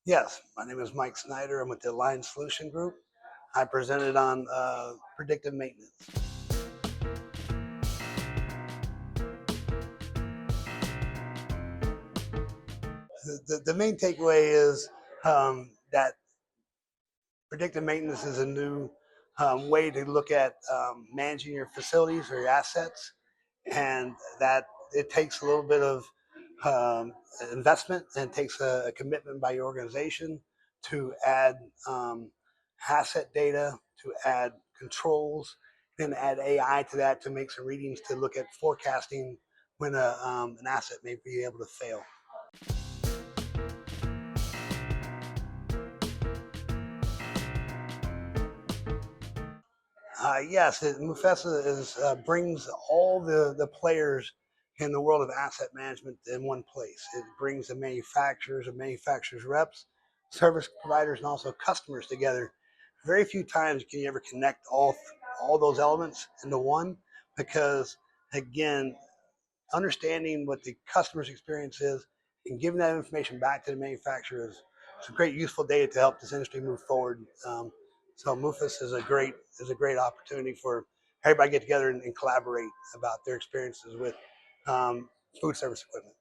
Yes, my name is Mike Snyder. I'm with the Alliance Solution Group. I presented on predictive maintenance. The main takeaway is that predictive maintenance is a new way to look at managing your facilities or your assets, and that it takes a little bit of um, investment and it takes a commitment by your organization to add asset data, to add controls, then add AI to that to make some readings to look at forecasting when an asset may be able to fail. Yes, MUFES brings all the players in the world of asset management in one place. It brings the manufacturers reps, service providers, and also customers together. Very few times can you ever connect all those elements into one, because again, understanding what the customer's experience is and giving that information back to the manufacturer is a great useful data to help this industry move forward. So MUFES is a great opportunity for everybody to get together and collaborate about their experiences with food service equipment.